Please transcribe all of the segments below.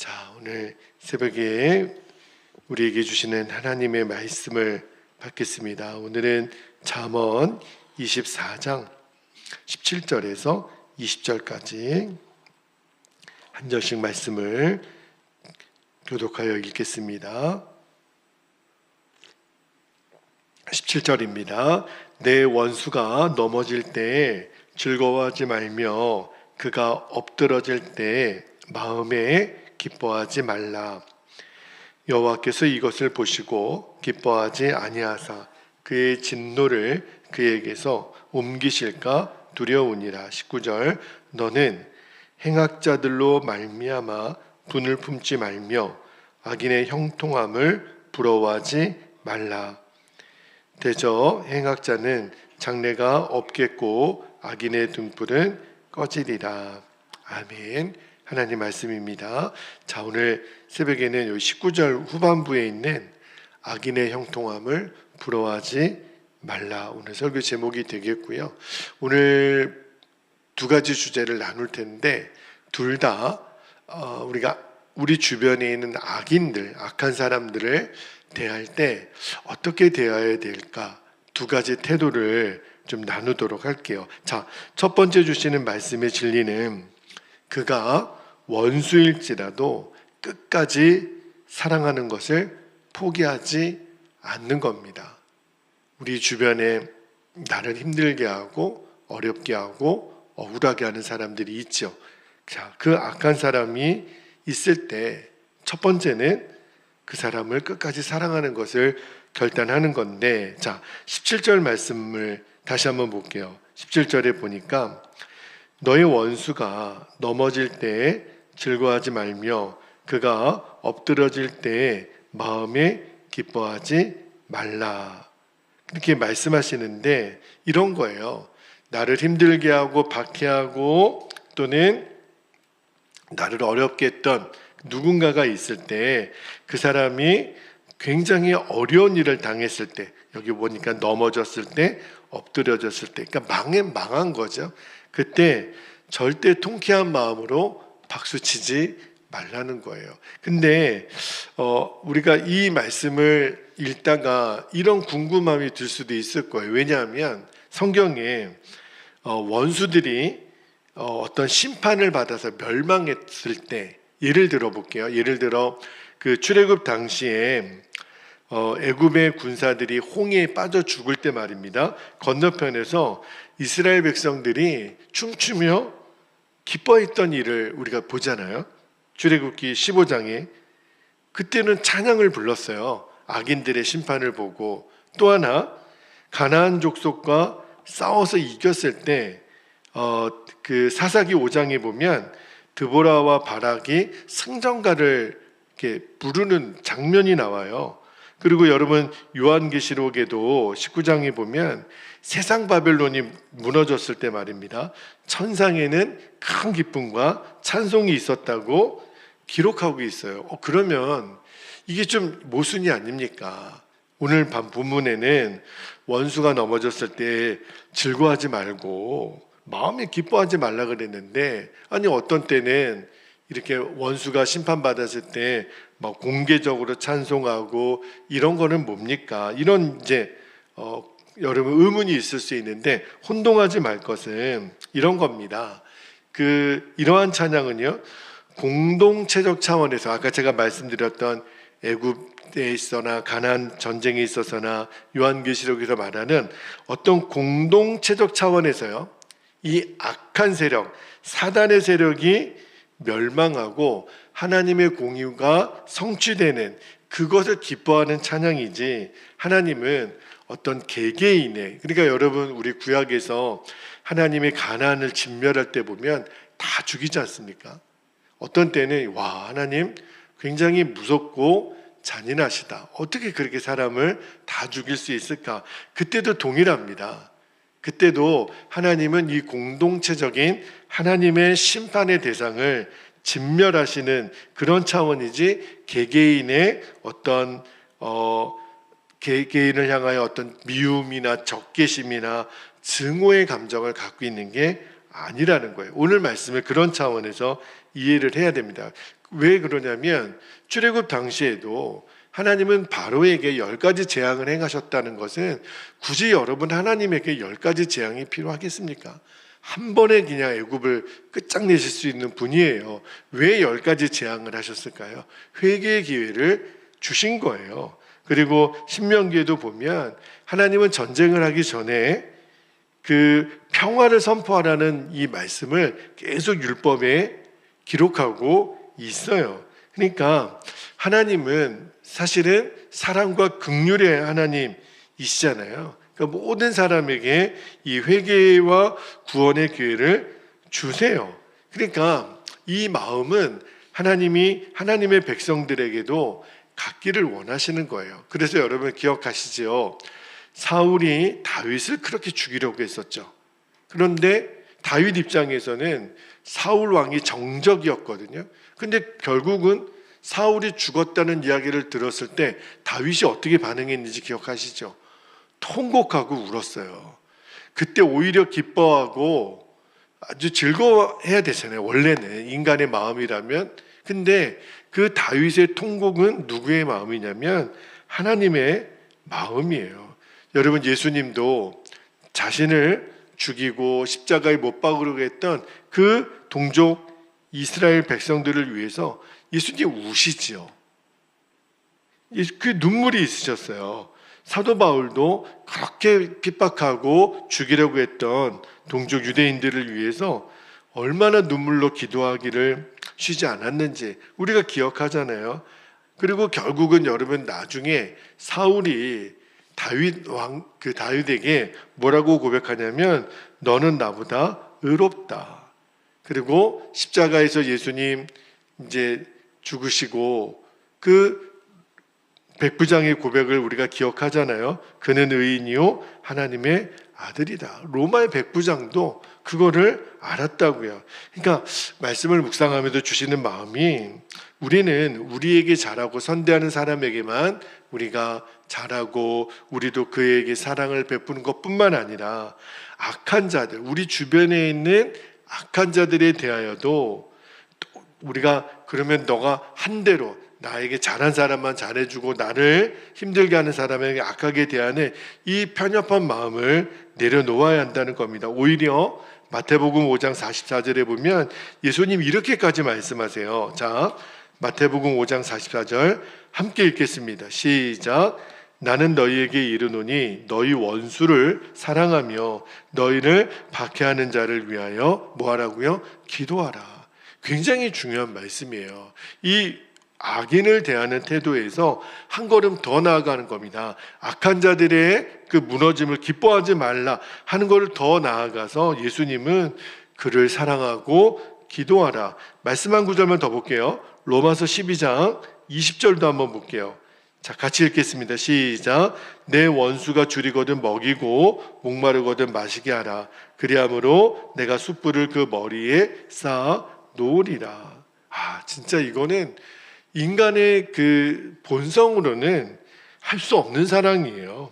자, 오늘 새벽에 우리에게 주시는 하나님의 말씀을 받겠습니다. 오늘은 잠언 24장 17절에서 20절까지 한 절씩 말씀을 교독하여 읽겠습니다. 17절입니다. 내 원수가 넘어질 때 즐거워하지 말며 그가 엎드러질 때 마음에 기뻐하지 말라. 여호와께서 이것을 보시고 기뻐하지 아니하사 그의 진노를 그에게서 옮기실까 두려우니라. 19절 너는 행악자들로 말미암아 분을 품지 말며 악인의 형통함을 부러워하지 말라. 대저 행악자는 장래가 없겠고 악인의 등불은 꺼지리라. 아멘. 하나님 말씀입니다. 자, 오늘 새벽에는 19절 후반부에 있는 악인의 형통함을 부러워하지 말라. 오늘 설교 제목이 되겠고요. 오늘 두 가지 주제를 나눌 텐데 둘 다 우리 주변에 있는 악인들, 악한 사람들을 대할 때 어떻게 대해야 될까? 두 가지 태도를 좀 나누도록 할게요. 자, 첫 번째 주시는 말씀의 진리는 그가 원수일지라도 끝까지 사랑하는 것을 포기하지 않는 겁니다. 우리 주변에 나를 힘들게 하고 어렵게 하고 억울하게 하는 사람들이 있죠. 자, 그 악한 사람이 있을 때 첫 번째는 그 사람을 끝까지 사랑하는 것을 결단하는 건데, 자, 17절 말씀을 다시 한번 볼게요. 17절에 보니까 너의 원수가 넘어질 때 즐거워하지 말며 그가 엎드러질 때 마음에 기뻐하지 말라. 이렇게 말씀하시는데 이런 거예요. 나를 힘들게 하고 박해하고 또는 나를 어렵게 했던 누군가가 있을 때 그 사람이 굉장히 어려운 일을 당했을 때, 여기 보니까 넘어졌을 때, 엎드려졌을 때, 그러니까 망한 거죠. 그때 절대 통쾌한 마음으로 박수치지 말라는 거예요. 근데 우리가 이 말씀을 읽다가 이런 궁금함이 들 수도 있을 거예요. 왜냐하면 성경에 원수들이 어떤 심판을 받아서 멸망했을 때, 예를 들어 볼게요. 예를 들어 그 출애굽 당시에 애굽의 군사들이 홍해에 빠져 죽을 때 말입니다. 건너편에서 이스라엘 백성들이 춤추며 기뻐했던 일을 우리가 보잖아요. 출애굽기 15장에 그때는 찬양을 불렀어요. 악인들의 심판을 보고. 또 하나 가나안 족속과 싸워서 이겼을 때 그 사사기 5장에 보면 드보라와 바락이 승전가를 이렇게 부르는 장면이 나와요. 그리고 여러분 요한계시록에도 19장에 보면 세상 바벨론이 무너졌을 때 말입니다. 천상에는 큰 기쁨과 찬송이 있었다고 기록하고 있어요. 그러면 이게 좀 모순이 아닙니까? 오늘 밤 본문에는 원수가 넘어졌을 때 즐거워하지 말고 마음에 기뻐하지 말라 그랬는데, 아니 어떤 때는 이렇게 원수가 심판받았을 때 막 공개적으로 찬송하고 이런 거는 뭡니까? 이런 이제 여러분 의문이 있을 수 있는데 혼동하지 말 것은 이런 겁니다. 이러한 찬양은요 공동체적 차원에서 아까 제가 말씀드렸던 애굽에 있어나 가나안 전쟁에 있어서나 요한계시록에서 말하는 어떤 공동체적 차원에서요 이 악한 세력, 사단의 세력이 멸망하고 하나님의 공의가 성취되는 그것을 기뻐하는 찬양이지, 하나님은 어떤 개개인의, 그러니까 여러분 우리 구약에서 하나님의 가나안을 진멸할 때 보면 다 죽이지 않습니까? 어떤 때는 와 하나님 굉장히 무섭고 잔인하시다, 어떻게 그렇게 사람을 다 죽일 수 있을까? 그때도 동일합니다. 그때도 하나님은 이 공동체적인 하나님의 심판의 대상을 진멸하시는 그런 차원이지 개개인의 어떤 개개인을 향하여 어떤 미움이나 적개심이나 증오의 감정을 갖고 있는 게 아니라는 거예요. 오늘 말씀을 그런 차원에서 이해를 해야 됩니다. 왜 그러냐면 출애굽 당시에도 하나님은 바로에게 10가지 재앙을 행하셨다는 것은 굳이 여러분 하나님에게 10가지 재앙이 필요하겠습니까? 한 번에 그냥 애굽을 끝장내실 수 있는 분이에요. 왜 10가지 재앙을 하셨을까요? 회개의 기회를 주신 거예요. 그리고 신명기에도 보면 하나님은 전쟁을 하기 전에 그 평화를 선포하라는 이 말씀을 계속 율법에 기록하고 있어요. 그러니까 하나님은 사실은 사랑과 긍휼의 하나님이시잖아요. 그러니까 모든 사람에게 이 회개와 구원의 기회를 주세요. 그러니까 이 마음은 하나님이 하나님의 백성들에게도 갖기를 원하시는 거예요. 그래서 여러분 기억하시죠? 사울이 다윗을 그렇게 죽이려고 했었죠. 그런데 다윗 입장에서는 사울 왕이 정적이었거든요. 근데 결국은 사울이 죽었다는 이야기를 들었을 때 다윗이 어떻게 반응했는지 기억하시죠? 통곡하고 울었어요. 그때 오히려 기뻐하고 아주 즐거워해야 되잖아요. 원래는 인간의 마음이라면. 근데 그 다윗의 통곡은 누구의 마음이냐면 하나님의 마음이에요. 여러분, 예수님도 자신을 죽이고 십자가에 못 박으려고 했던 그 동족 이스라엘 백성들을 위해서 예수님 우시지요. 그 눈물이 있으셨어요. 사도 바울도 그렇게 핍박하고 죽이려고 했던 동족 유대인들을 위해서 얼마나 눈물로 기도하기를 쉬지 않았는지 우리가 기억하잖아요. 그리고 결국은 여러분 나중에 사울이 다윗에게 뭐라고 고백하냐면 너는 나보다 의롭다. 그리고 십자가에서 예수님 이제 죽으시고 그 백부장의 고백을 우리가 기억하잖아요. 그는 의인이요 하나님의 아들이다. 로마의 백부장도 그거를 알았다고요. 그러니까 말씀을 묵상하면서 주시는 마음이 우리는 우리에게 잘하고 선대하는 사람에게만 우리가 잘하고 우리도 그에게 사랑을 베푸는 것뿐만 아니라 악한 자들, 우리 주변에 있는 악한 자들에 대하여도 우리가 그러면 너가 한 대로 나에게 잘한 사람만 잘해주고 나를 힘들게 하는 사람에게 악하게 대하는 이 편협한 마음을 내려놓아야 한다는 겁니다. 오히려 마태복음 5장 44절에 보면 예수님 이렇게까지 말씀하세요. 자, 마태복음 5장 44절 함께 읽겠습니다. 시작. 나는 너희에게 이르노니 너희 원수를 사랑하며 너희를 박해하는 자를 위하여 뭐하라고요? 기도하라. 굉장히 중요한 말씀이에요. 이 악인을 대하는 태도에서 한 걸음 더 나아가는 겁니다. 악한 자들의 그 무너짐을 기뻐하지 말라 하는 것을 더 나아가서 예수님은 그를 사랑하고 기도하라. 말씀 한 구절만 더 볼게요. 로마서 12장 20절도 한번 볼게요. 자, 같이 읽겠습니다. 시작. 내 원수가 줄이거든 먹이고 목마르거든 마시게 하라. 그리함으로 내가 숯불을 그 머리에 쌓아 놓으리라. 진짜 이거는 인간의 그 본성으로는 할 수 없는 사랑이에요.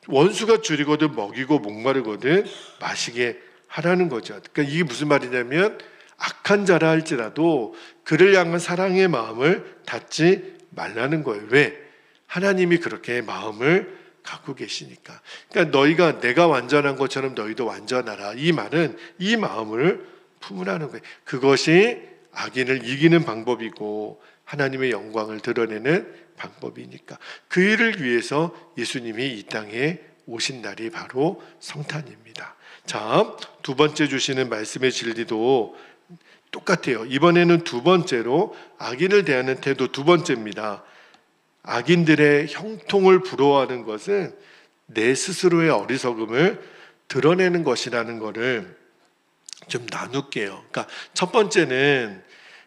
원수가 줄이거든 먹이고 목마르거든 마시게 하라는 거죠. 그러니까 이게 무슨 말이냐면 악한 자라 할지라도 그를 향한 사랑의 마음을 닫지 말라는 거예요. 왜? 하나님이 그렇게 마음을 갖고 계시니까. 그러니까 너희가 내가 완전한 것처럼 너희도 완전하라. 이 말은 이 마음을 품으라는 거예요. 그것이 악인을 이기는 방법이고 하나님의 영광을 드러내는 방법이니까. 그 일을 위해서 예수님이 이 땅에 오신 날이 바로 성탄입니다. 자, 두 번째 주시는 말씀의 진리도 똑같아요. 이번에는 두 번째로 악인을 대하는 태도 두 번째입니다. 악인들의 형통을 부러워하는 것은 내 스스로의 어리석음을 드러내는 것이라는 것을 좀 나눌게요. 그러니까 첫 번째는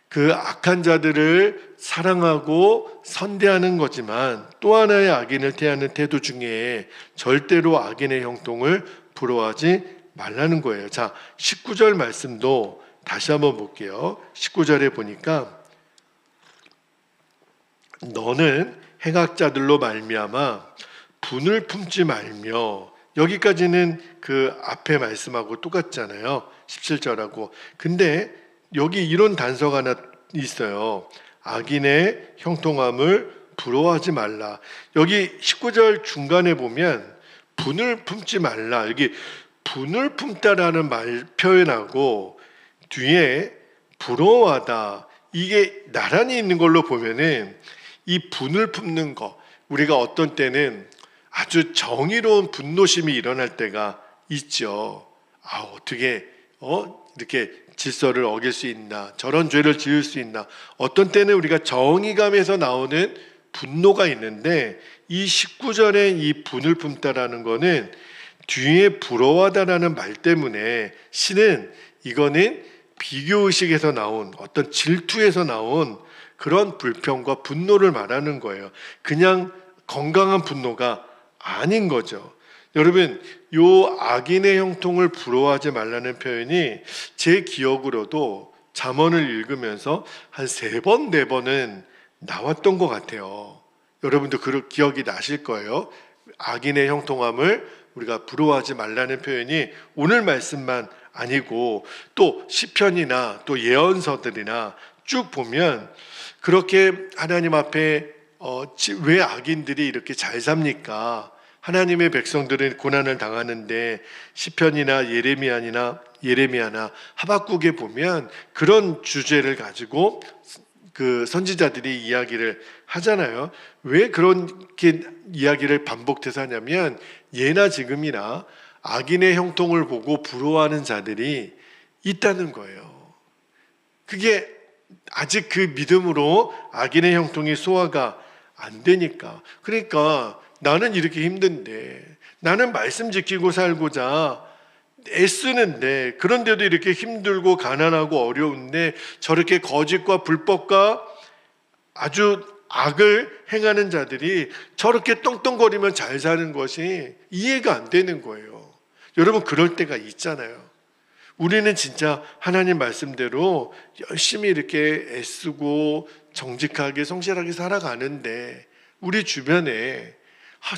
그 악한 자들을 사랑하고 선대하는 거지만 또 하나의 악인을 대하는 태도 중에 절대로 악인의 형통을 부러워하지 말라는 거예요. 자, 19절 말씀도 다시 한번 볼게요. 19절에 보니까 너는 행악자들로 말미암아 분을 품지 말며, 여기까지는 그 앞에 말씀하고 똑같잖아요. 17절하고. 근데 여기 이런 단서가 하나 있어요. 악인의 형통함을 부러워하지 말라. 여기 19절 중간에 보면 분을 품지 말라. 여기 분을 품다라는 말 표현하고 뒤에 부러워하다, 이게 나란히 있는 걸로 보면은 이 분을 품는 거, 우리가 어떤 때는 아주 정의로운 분노심이 일어날 때가 있죠. 어떻게 이렇게 질서를 어길 수 있나, 저런 죄를 지을 수 있나. 어떤 때는 우리가 정의감에서 나오는 분노가 있는데, 이 19절에 이 분을 품다라는 거는 뒤에 부러워하다라는 말 때문에 신은 이거는 비교의식에서 나온, 어떤 질투에서 나온 그런 불평과 분노를 말하는 거예요. 그냥 건강한 분노가 아닌 거죠. 여러분, 요 악인의 형통을 부러워하지 말라는 표현이 제 기억으로도 잠언을 읽으면서 한 3번, 4번은 나왔던 것 같아요. 여러분도 그 기억이 나실 거예요. 악인의 형통함을 우리가 부러워하지 말라는 표현이 오늘 말씀만 아니고 또 시편이나 또 예언서들이나 쭉 보면 그렇게 하나님 앞에 왜 악인들이 이렇게 잘 삽니까? 하나님의 백성들은 고난을 당하는데 시편이나 예레미야나 하박국에 보면 그런 주제를 가지고 그 선지자들이 이야기를 하잖아요. 왜 그렇게 이야기를 반복해서 하냐면 예나 지금이나 악인의 형통을 보고 부러워하는 자들이 있다는 거예요. 그게 아직 그 믿음으로 악인의 형통이 소화가 안 되니까. 그러니까 나는 이렇게 힘든데, 나는 말씀 지키고 살고자 애쓰는데, 그런데도 이렇게 힘들고 가난하고 어려운데 저렇게 거짓과 불법과 아주 악을 행하는 자들이 저렇게 떵떵거리면 잘 사는 것이 이해가 안 되는 거예요. 여러분, 그럴 때가 있잖아요. 우리는 진짜 하나님 말씀대로 열심히 이렇게 애쓰고 정직하게 성실하게 살아가는데 우리 주변에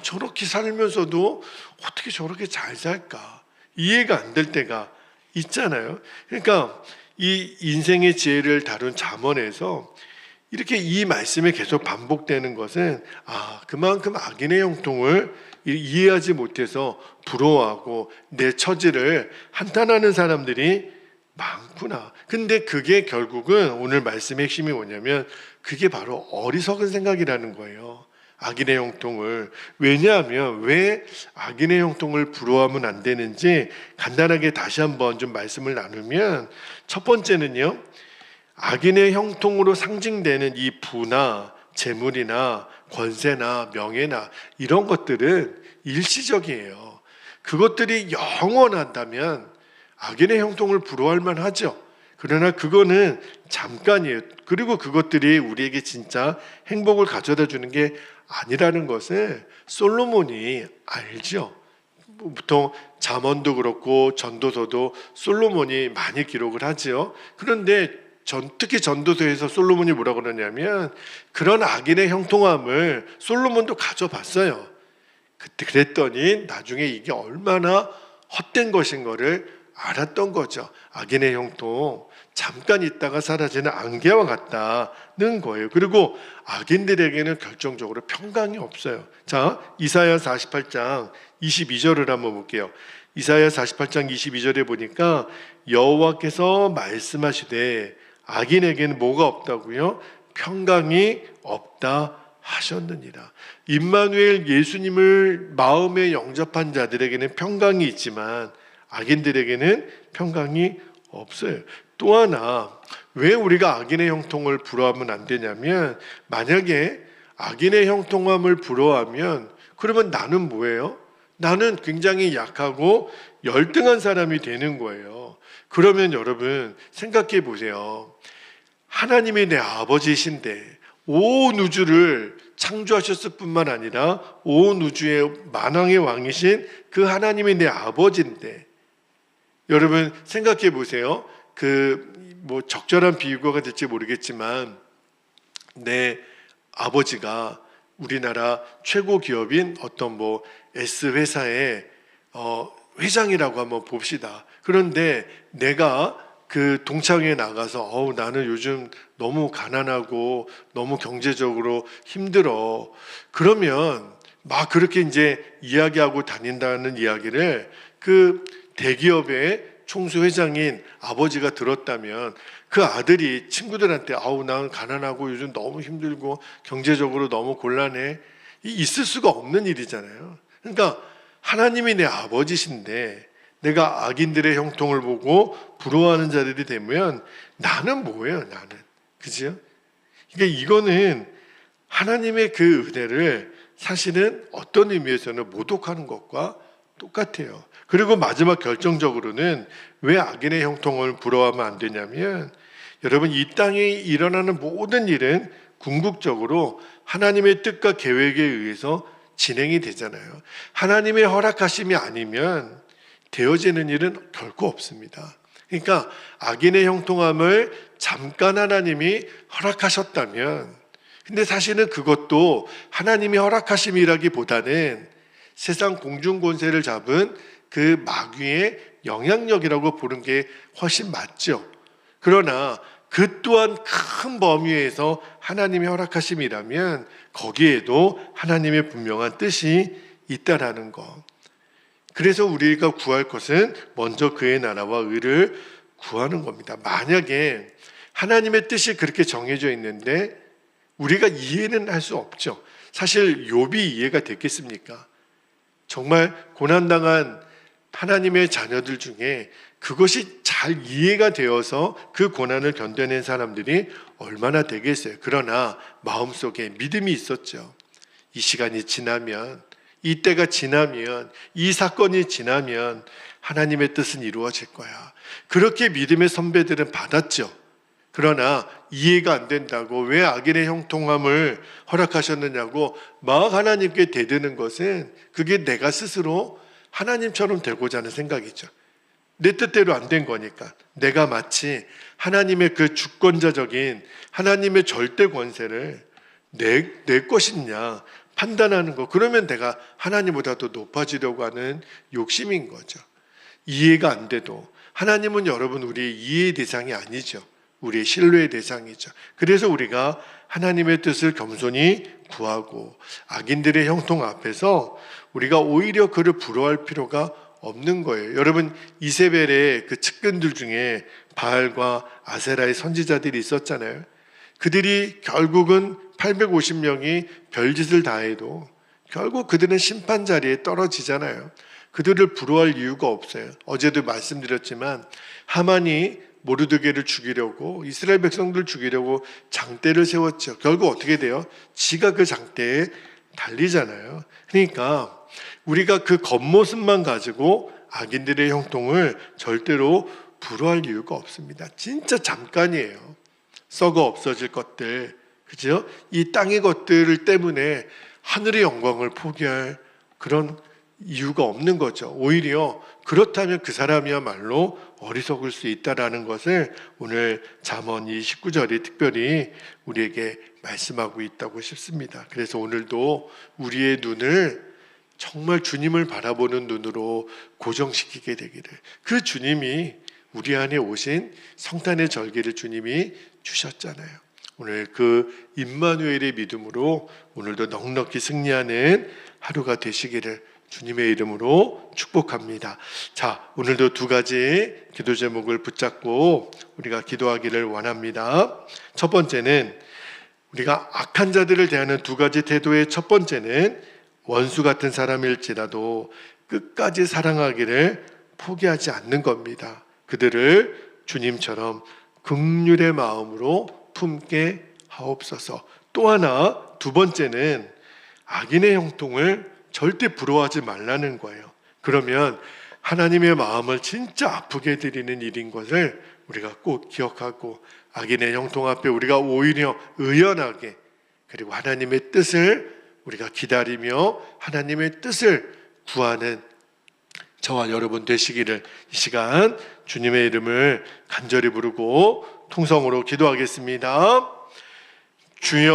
저렇게 살면서도 어떻게 저렇게 잘 살까? 이해가 안 될 때가 있잖아요. 그러니까 이 인생의 지혜를 다룬 잠언에서 이렇게 이 말씀이 계속 반복되는 것은 그만큼 악인의 형통을 이해하지 못해서 부러워하고 내 처지를 한탄하는 사람들이 많구나. 근데 그게 결국은 오늘 말씀의 핵심이 뭐냐면 그게 바로 어리석은 생각이라는 거예요. 악인의 형통을. 왜냐하면 왜 악인의 형통을 부러워하면 안 되는지 간단하게 다시 한번 좀 말씀을 나누면, 첫 번째는요, 악인의 형통으로 상징되는 이 부나 재물이나 권세나 명예나 이런 것들은 일시적이에요. 그것들이 영원한다면 악인의 형통을 부러워할 만하죠. 그러나 그거는 잠깐이에요. 그리고 그것들이 우리에게 진짜 행복을 가져다 주는 게 아니라는 것을 솔로몬이 알죠. 보통 잠언도 그렇고 전도서도 솔로몬이 많이 기록을 하지요. 그런데 특히 전도서에서 솔로몬이 뭐라고 그러냐면 그런 악인의 형통함을 솔로몬도 가져봤어요. 그랬더니 나중에 이게 얼마나 헛된 것인 거를 알았던 거죠. 악인의 형통, 잠깐 있다가 사라지는 안개와 같다는 거예요. 그리고 악인들에게는 결정적으로 평강이 없어요. 자, 이사야 48장 22절을 한번 볼게요. 이사야 48장 22절에 보니까 여호와께서 말씀하시되 악인에게는 뭐가 없다고요? 평강이 없다 하셨느니라. 임마누엘 예수님을 마음에 영접한 자들에게는 평강이 있지만 악인들에게는 평강이 없어요. 또 하나, 왜 우리가 악인의 형통을 부러워하면 안 되냐면, 만약에 악인의 형통함을 부러워하면 그러면 나는 뭐예요? 나는 굉장히 약하고 열등한 사람이 되는 거예요. 그러면 여러분 생각해 보세요. 하나님이 내 아버지이신데 온 우주를 창조하셨을 뿐만 아니라 온 우주의 만왕의 왕이신 그 하나님이 내 아버지인데, 여러분 생각해 보세요. 뭐 적절한 비유가 될지 모르겠지만 내 아버지가 우리나라 최고 기업인 어떤 뭐 S 회사의 회장이라고 한번 봅시다. 그런데 내가 그 동창회에 나가서 나는 요즘 너무 가난하고 너무 경제적으로 힘들어. 그러면 막 그렇게 이제 이야기하고 다닌다는 이야기를 그 대기업의 총수회장인 아버지가 들었다면 그 아들이 친구들한테 난 가난하고 요즘 너무 힘들고 경제적으로 너무 곤란해. 있을 수가 없는 일이잖아요. 그러니까 하나님이 내 아버지신데 내가 악인들의 형통을 보고 부러워하는 자들이 되면 나는 뭐예요? 나는. 그죠? 그러니까 이거는 하나님의 그 은혜를 사실은 어떤 의미에서는 모독하는 것과 똑같아요. 그리고 마지막 결정적으로는 왜 악인의 형통을 부러워하면 안 되냐면, 여러분, 이 땅에 일어나는 모든 일은 궁극적으로 하나님의 뜻과 계획에 의해서 진행이 되잖아요. 하나님의 허락하심이 아니면 되어지는 일은 결코 없습니다. 그러니까 악인의 형통함을 잠깐 하나님이 허락하셨다면, 근데 사실은 그것도 하나님이 허락하심이라기보다는 세상 공중권세를 잡은 그 마귀의 영향력이라고 보는 게 훨씬 맞죠. 그러나 그 또한 큰 범위에서 하나님의 허락하심이라면 거기에도 하나님의 분명한 뜻이 있다라는 것. 그래서 우리가 구할 것은 먼저 그의 나라와 의를 구하는 겁니다. 만약에 하나님의 뜻이 그렇게 정해져 있는데 우리가 이해는 할 수 없죠. 사실 욥이 이해가 됐겠습니까? 정말 고난당한 하나님의 자녀들 중에 그것이 잘 이해가 되어서 그 고난을 견뎌낸 사람들이 얼마나 되겠어요. 그러나 마음속에 믿음이 있었죠. 이 시간이 지나면, 이 때가 지나면, 이 사건이 지나면 하나님의 뜻은 이루어질 거야. 그렇게 믿음의 선배들은 받았죠. 그러나 이해가 안 된다고, 왜 악인의 형통함을 허락하셨느냐고 막 하나님께 대드는 것은 그게 내가 스스로 하나님처럼 되고자 하는 생각이죠. 내 뜻대로 안 된 거니까. 내가 마치 하나님의 그 주권자적인 하나님의 절대 권세를 내 것이냐 판단하는 거. 그러면 내가 하나님보다 더 높아지려고 하는 욕심인 거죠. 이해가 안 돼도 하나님은 여러분 우리의 이해의 대상이 아니죠. 우리의 신뢰의 대상이죠. 그래서 우리가 하나님의 뜻을 겸손히 구하고 악인들의 형통 앞에서 우리가 오히려 그를 부러워할 필요가 없는 거예요. 여러분, 이세벨의 그 측근들 중에 바알과 아세라의 선지자들이 있었잖아요. 그들이 결국은 850명이 별짓을 다 해도 결국 그들은 심판 자리에 떨어지잖아요. 그들을 부러워할 이유가 없어요. 어제도 말씀드렸지만 하만이 모르드게를 죽이려고, 이스라엘 백성들 죽이려고 장대를 세웠죠. 결국 어떻게 돼요? 지가 그 장대에 달리잖아요. 그러니까 우리가 그 겉모습만 가지고 악인들의 형통을 절대로 부러워할 이유가 없습니다. 진짜 잠깐이에요. 썩어 없어질 것들, 그죠? 이 땅의 것들 때문에 하늘의 영광을 포기할 그런 이유가 없는 거죠. 오히려 그렇다면 그 사람이야말로 어리석을 수 있다라는 것을 오늘 잠언 19절이 특별히 우리에게 말씀하고 있다고 싶습니다. 그래서 오늘도 우리의 눈을 정말 주님을 바라보는 눈으로 고정시키게 되기를, 그 주님이 우리 안에 오신 성탄의 절기를 주님이 주셨잖아요. 오늘 그 임마누엘의 믿음으로 오늘도 넉넉히 승리하는 하루가 되시기를 주님의 이름으로 축복합니다. 자, 오늘도 두 가지 기도 제목을 붙잡고 우리가 기도하기를 원합니다. 첫 번째는 우리가 악한 자들을 대하는 두 가지 태도의 첫 번째는 원수 같은 사람일지라도 끝까지 사랑하기를 포기하지 않는 겁니다. 그들을 주님처럼 긍휼의 마음으로 품게 하옵소서. 또 하나, 두 번째는 악인의 형통을 절대 부러워하지 말라는 거예요. 그러면 하나님의 마음을 진짜 아프게 해드리는 일인 것을 우리가 꼭 기억하고, 악인의 형통 앞에 우리가 오히려 의연하게, 그리고 하나님의 뜻을 우리가 기다리며 하나님의 뜻을 구하는 저와 여러분 되시기를 이 시간 주님의 이름을 간절히 부르고 통성으로 기도하겠습니다. 주여